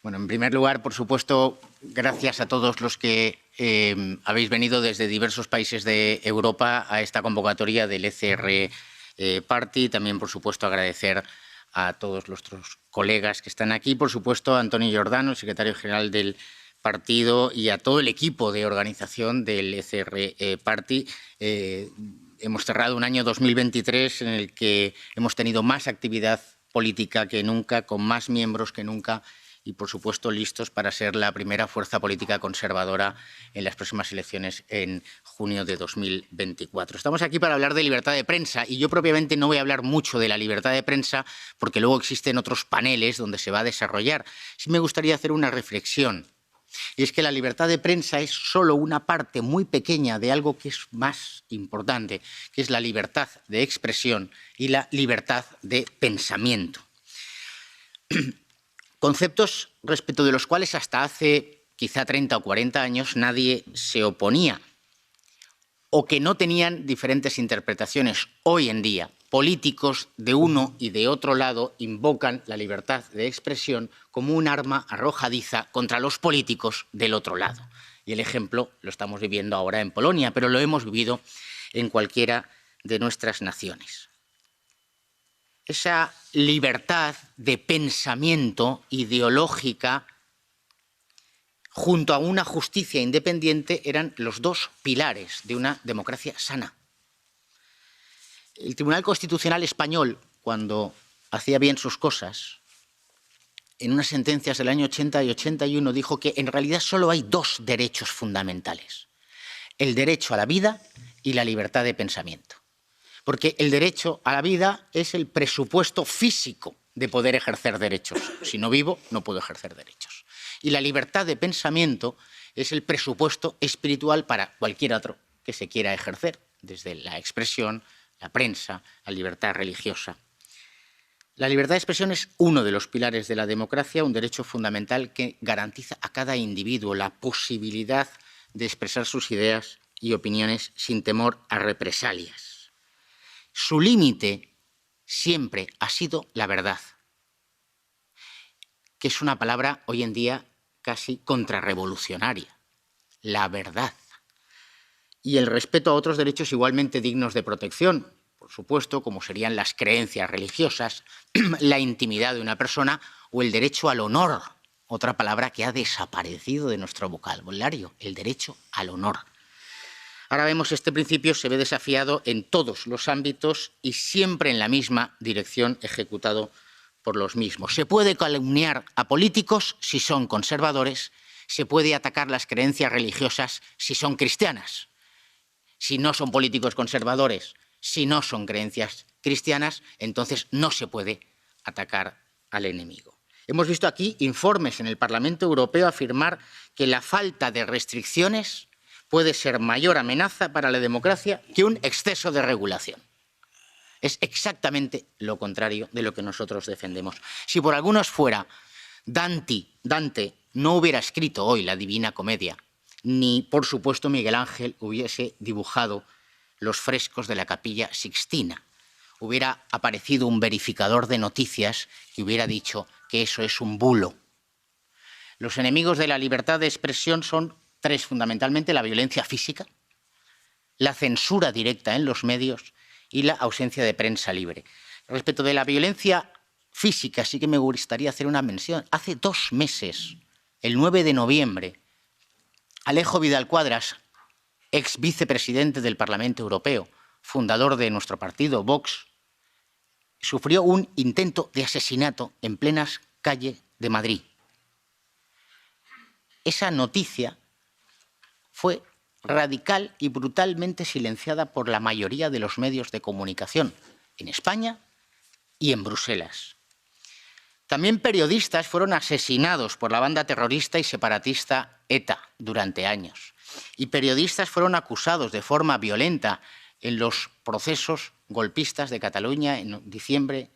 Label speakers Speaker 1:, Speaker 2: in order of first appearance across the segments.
Speaker 1: Bueno, en primer lugar, por supuesto, gracias a todos los que habéis venido desde diversos países de Europa a esta convocatoria del ECR Party. También, por supuesto, agradecer a todos nuestros colegas que están aquí. Por supuesto, a Antonio Giordano, el secretario general del partido, y a todo el equipo de organización del ECR Party. Hemos cerrado un año 2023 en el que hemos tenido más actividad política que nunca, con más miembros que nunca, y, por supuesto, listos para ser la primera fuerza política conservadora en las próximas elecciones en junio de 2024. Estamos aquí para hablar de libertad de prensa, y yo propiamente no voy a hablar mucho de la libertad de prensa porque luego existen otros paneles donde se va a desarrollar. Sí me gustaría hacer una reflexión, y es que la libertad de prensa es solo una parte muy pequeña de algo que es más importante, que es la libertad de expresión y la libertad de pensamiento. Conceptos respecto de los cuales hasta hace quizá 30 o 40 años nadie se oponía, o que no tenían diferentes interpretaciones. Hoy en día, políticos de uno y de otro lado invocan la libertad de expresión como un arma arrojadiza contra los políticos del otro lado. Y el ejemplo lo estamos viviendo ahora en Polonia, pero lo hemos vivido en cualquiera de nuestras naciones. Esa libertad de pensamiento ideológica junto a una justicia independiente eran los dos pilares de una democracia sana. El Tribunal Constitucional español, cuando hacía bien sus cosas, en unas sentencias del año 80 y 81 dijo que en realidad solo hay dos derechos fundamentales: el derecho a la vida y la libertad de pensamiento. Porque el derecho a la vida es el presupuesto físico de poder ejercer derechos. Si no vivo, no puedo ejercer derechos. Y la libertad de pensamiento es el presupuesto espiritual para cualquier otro que se quiera ejercer, desde la expresión, la prensa, la libertad religiosa. La libertad de expresión es uno de los pilares de la democracia, un derecho fundamental que garantiza a cada individuo la posibilidad de expresar sus ideas y opiniones sin temor a represalias. Su límite siempre ha sido la verdad, que es una palabra hoy en día casi contrarrevolucionaria. La verdad. Y el respeto a otros derechos igualmente dignos de protección, por supuesto, como serían las creencias religiosas, la intimidad de una persona o el derecho al honor, otra palabra que ha desaparecido de nuestro vocabulario, el derecho al honor. Ahora vemos este principio se ve desafiado en todos los ámbitos y siempre en la misma dirección, ejecutado por los mismos. Se puede calumniar a políticos si son conservadores, se puede atacar las creencias religiosas si son cristianas. Si no son políticos conservadores, si no son creencias cristianas, entonces no se puede atacar al enemigo. Hemos visto aquí informes en el Parlamento Europeo afirmar que la falta de restricciones puede ser mayor amenaza para la democracia que un exceso de regulación. Es exactamente lo contrario de lo que nosotros defendemos. Si por algunos fuera, Dante no hubiera escrito hoy la Divina Comedia, ni, por supuesto, Miguel Ángel hubiese dibujado los frescos de la Capilla Sixtina. Hubiera aparecido un verificador de noticias que hubiera dicho que eso es un bulo. Los enemigos de la libertad de expresión son tres, fundamentalmente: la violencia física, la censura directa en los medios y la ausencia de prensa libre. Respecto de la violencia física, sí que me gustaría hacer una mención. Hace 2 meses, el 9 de noviembre, Alejo Vidal Quadras, ex vicepresidente del Parlamento Europeo, fundador de nuestro partido, Vox, sufrió un intento de asesinato en plenas calles de Madrid. Esa noticia fue radical y brutalmente silenciada por la mayoría de los medios de comunicación en España y en Bruselas. También periodistas fueron asesinados por la banda terrorista y separatista ETA durante años. Y periodistas fueron acusados de forma violenta en los procesos golpistas de Cataluña en octubre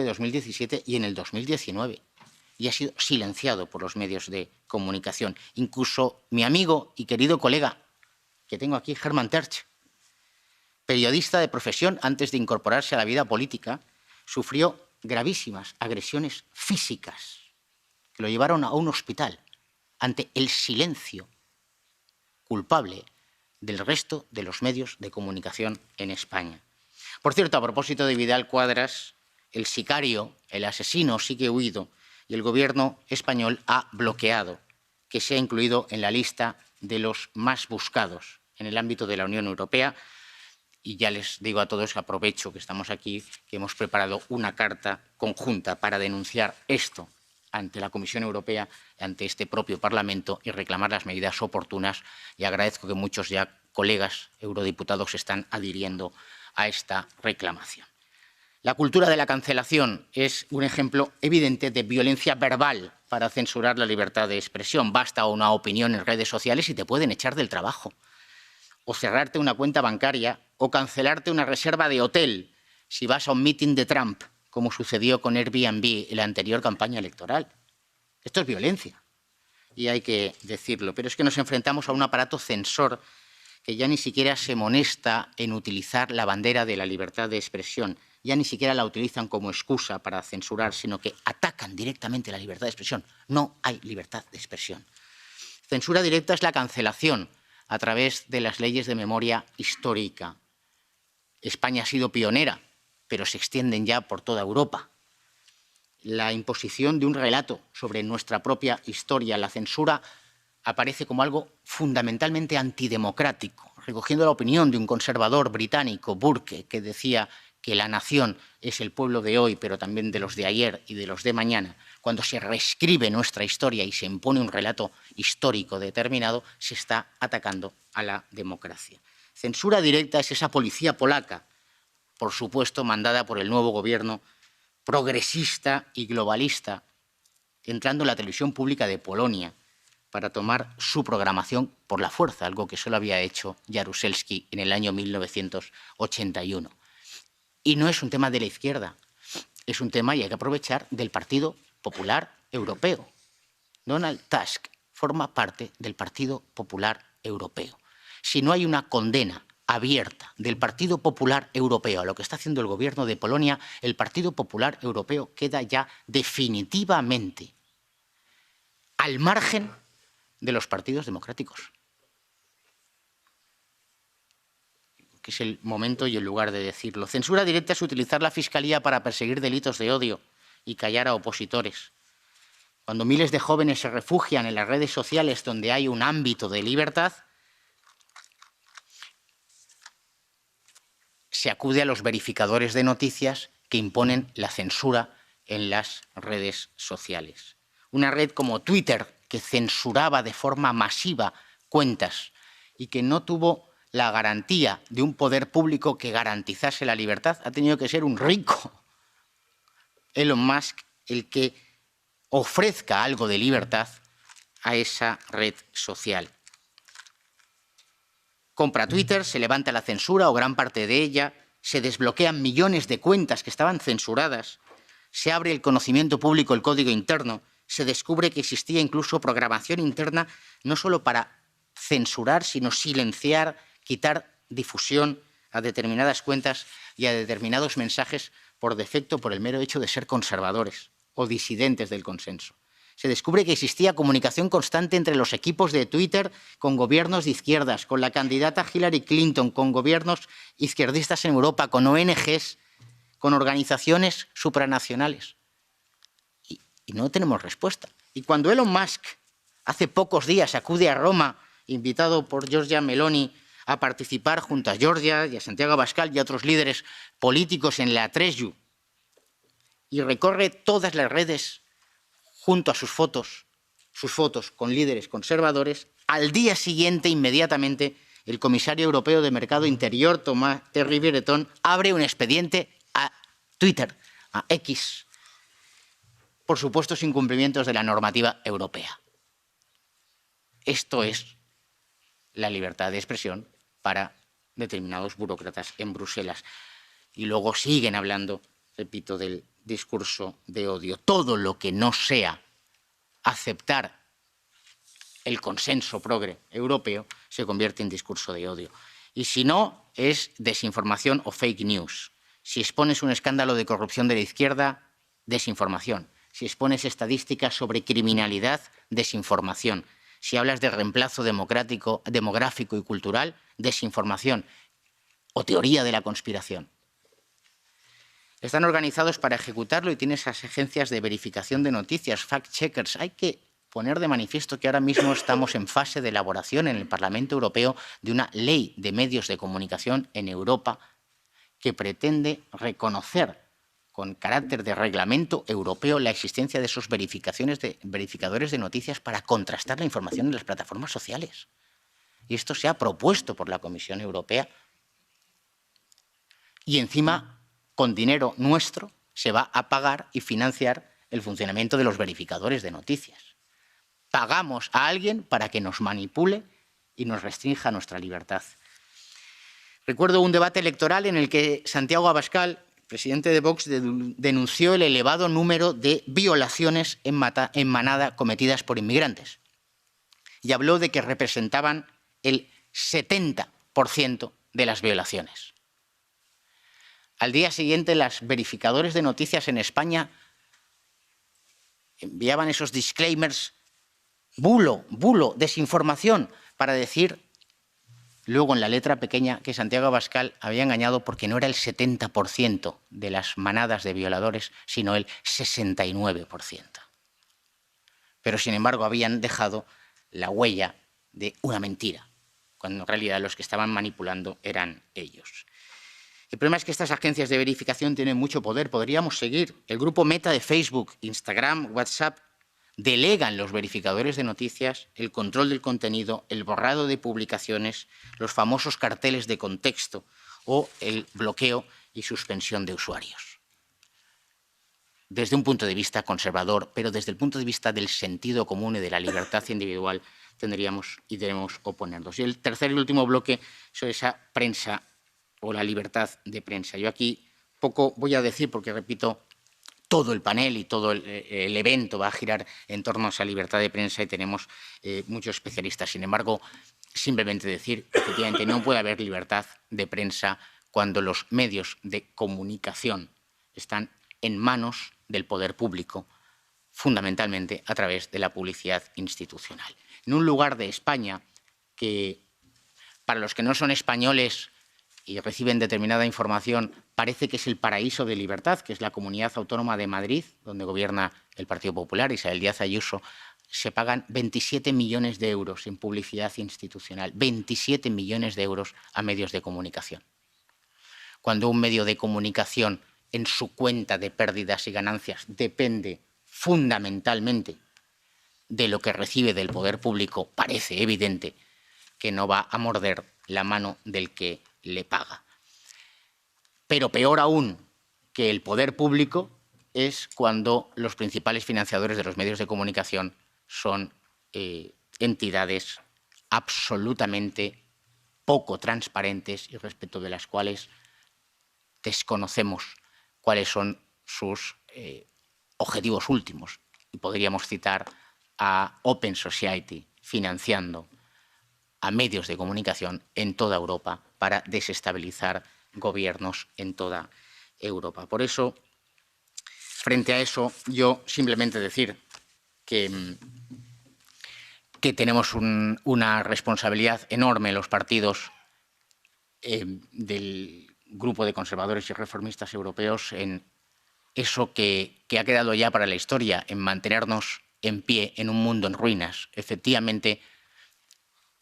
Speaker 1: de 2017 y en el 2019. Y ha sido silenciado por los medios de comunicación. Incluso mi amigo y querido colega que tengo aquí, Hermann Tertsch, periodista de profesión antes de incorporarse a la vida política, sufrió gravísimas agresiones físicas que lo llevaron a un hospital ante el silencio culpable del resto de los medios de comunicación en España. Por cierto, a propósito de Vidal Quadras, el sicario, el asesino, sigue huido y el Gobierno español ha bloqueado que sea incluido en la lista de los más buscados en el ámbito de la Unión Europea. Y ya les digo a todos, aprovecho que estamos aquí, que hemos preparado una carta conjunta para denunciar esto ante la Comisión Europea, ante este propio Parlamento y reclamar las medidas oportunas. Y agradezco que muchos ya colegas eurodiputados se están adhiriendo a esta reclamación. La cultura de la cancelación es un ejemplo evidente de violencia verbal para censurar la libertad de expresión. Basta una opinión en redes sociales y te pueden echar del trabajo, o cerrarte una cuenta bancaria, o cancelarte una reserva de hotel si vas a un mitin de Trump, como sucedió con Airbnb en la anterior campaña electoral. Esto es violencia, y hay que decirlo. Pero es que nos enfrentamos a un aparato censor que ya ni siquiera se molesta en utilizar la bandera de la libertad de expresión. Ya ni siquiera la utilizan como excusa para censurar, sino que atacan directamente la libertad de expresión. No hay libertad de expresión. Censura directa es la cancelación a través de las leyes de memoria histórica. España ha sido pionera, pero se extienden ya por toda Europa. La imposición de un relato sobre nuestra propia historia, la censura, aparece como algo fundamentalmente antidemocrático, recogiendo la opinión de un conservador británico, Burke, que decía que la nación es el pueblo de hoy, pero también de los de ayer y de los de mañana. Cuando se reescribe nuestra historia y se impone un relato histórico determinado, se está atacando a la democracia. Censura directa es esa policía polaca, por supuesto mandada por el nuevo gobierno progresista y globalista, entrando en la televisión pública de Polonia para tomar su programación por la fuerza, algo que solo había hecho Jaruzelski en el año 1981. Y no es un tema de la izquierda, es un tema, y hay que aprovechar, del Partido Popular Europeo. Donald Tusk forma parte del Partido Popular Europeo. Si no hay una condena abierta del Partido Popular Europeo a lo que está haciendo el gobierno de Polonia, el Partido Popular Europeo queda ya definitivamente al margen de los partidos democráticos. Que es el momento y el lugar de decirlo. Censura directa es utilizar la Fiscalía para perseguir delitos de odio y callar a opositores. Cuando miles de jóvenes se refugian en las redes sociales donde hay un ámbito de libertad, se acude a los verificadores de noticias que imponen la censura en las redes sociales. Una red como Twitter, que censuraba de forma masiva cuentas y que no tuvo la garantía de un poder público que garantizase la libertad, ha tenido que ser un rico Elon Musk el que ofrezca algo de libertad a esa red social. Compra Twitter, se levanta la censura o gran parte de ella, se desbloquean millones de cuentas que estaban censuradas, se abre el conocimiento público, el código interno, se descubre que existía incluso programación interna no solo para censurar, sino silenciar, quitar difusión a determinadas cuentas y a determinados mensajes por defecto, por el mero hecho de ser conservadores o disidentes del consenso. Se descubre que existía comunicación constante entre los equipos de Twitter con gobiernos de izquierdas, con la candidata Hillary Clinton, con gobiernos izquierdistas en Europa, con ONGs, con organizaciones supranacionales. Y no tenemos respuesta. Y cuando Elon Musk hace pocos días acude a Roma, invitado por Giorgia Meloni, a participar junto a Georgia y a Santiago Abascal y a otros líderes políticos en la Atresju, y recorre todas las redes junto a sus fotos con líderes conservadores, al día siguiente, inmediatamente, el comisario europeo de Mercado Interior, Tomás Terry Breton, abre un expediente a Twitter, a X, por supuestos incumplimientos de la normativa europea. Esto es la libertad de expresión para determinados burócratas en Bruselas. Y luego siguen hablando, repito, del discurso de odio. Todo lo que no sea aceptar el consenso progre europeo se convierte en discurso de odio. Y si no, es desinformación o fake news. Si expones un escándalo de corrupción de la izquierda, desinformación. si expones estadísticas sobre criminalidad, desinformación. Si hablas de reemplazo demográfico y cultural, desinformación o teoría de la conspiración. Están organizados para ejecutarlo y tienen esas agencias de verificación de noticias, fact-checkers. Hay que poner de manifiesto que ahora mismo estamos en fase de elaboración en el Parlamento Europeo de una ley de medios de comunicación en Europa que pretende reconocer con carácter de reglamento europeo la existencia de esos verificadores de noticias para contrastar la información en las plataformas sociales. Y esto se ha propuesto por la Comisión Europea y encima, con dinero nuestro, se va a pagar y financiar el funcionamiento de los verificadores de noticias. Pagamos a alguien para que nos manipule y nos restrinja nuestra libertad. Recuerdo un debate electoral en el que Santiago Abascal, presidente de Vox, denunció el elevado número de violaciones en manada cometidas por inmigrantes y habló de que representaban el 70% de las violaciones. Al día siguiente, los verificadores de noticias en España enviaban esos disclaimers, bulo, desinformación, para decir luego en la letra pequeña que Santiago Abascal había engañado porque no era el 70% de las manadas de violadores, sino el 69%. Pero, sin embargo, habían dejado la huella de una mentira, cuando en realidad los que estaban manipulando eran ellos. El problema es que estas agencias de verificación tienen mucho poder. Podríamos seguir. El grupo Meta de Facebook, Instagram, WhatsApp, delegan los verificadores de noticias el control del contenido, el borrado de publicaciones, los famosos carteles de contexto o el bloqueo y suspensión de usuarios. Desde un punto de vista conservador, pero desde el punto de vista del sentido común y de la libertad individual, tendríamos y debemos oponernos. Y el tercer y último bloque sobre esa prensa o la libertad de prensa. Yo aquí poco voy a decir porque, repito, todo el panel y todo el evento va a girar en torno a esa libertad de prensa y tenemos muchos especialistas. Sin embargo, simplemente decir que efectivamente no puede haber libertad de prensa cuando los medios de comunicación están en manos del poder público, fundamentalmente a través de la publicidad institucional. En un lugar de España que, para los que no son españoles y reciben determinada información, parece que es el paraíso de libertad, que es la Comunidad Autónoma de Madrid, donde gobierna el Partido Popular, Isabel Díaz Ayuso, se pagan 27 millones de euros en publicidad institucional, 27 millones de euros a medios de comunicación. Cuando un medio de comunicación en su cuenta de pérdidas y ganancias depende fundamentalmente de lo que recibe del poder público, parece evidente que no va a morder la mano del que le paga. Pero peor aún que el poder público es cuando los principales financiadores de los medios de comunicación son entidades absolutamente poco transparentes y respecto de las cuales desconocemos cuáles son sus objetivos últimos. Y podríamos citar a Open Society financiando a medios de comunicación en toda Europa para desestabilizar gobiernos en toda Europa. Por eso, frente a eso, yo simplemente decir que tenemos una responsabilidad enorme los partidos del grupo de conservadores y reformistas europeos en eso que ha quedado ya para la historia, en mantenernos en pie en un mundo en ruinas. Efectivamente,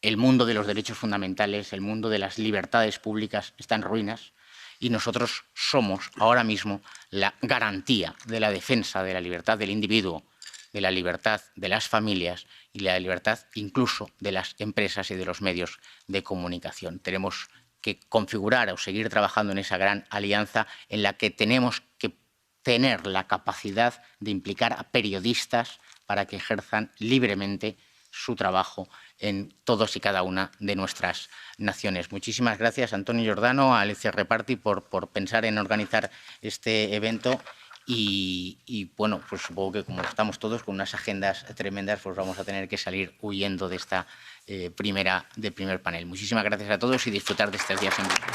Speaker 1: el mundo de los derechos fundamentales, el mundo de las libertades públicas está en ruinas y nosotros somos ahora mismo la garantía de la defensa de la libertad del individuo, de la libertad de las familias y la libertad incluso de las empresas y de los medios de comunicación. Tenemos que configurar o seguir trabajando en esa gran alianza en la que tenemos que tener la capacidad de implicar a periodistas para que ejerzan libremente su trabajo en todos y cada una de nuestras naciones. Muchísimas gracias a Antonio Giordano, a Alicia Reparti por pensar en organizar este evento y bueno, pues supongo que como estamos todos con unas agendas tremendas, pues vamos a tener que salir huyendo de esta primer panel. Muchísimas gracias a todos y disfrutar de estos días en grupo.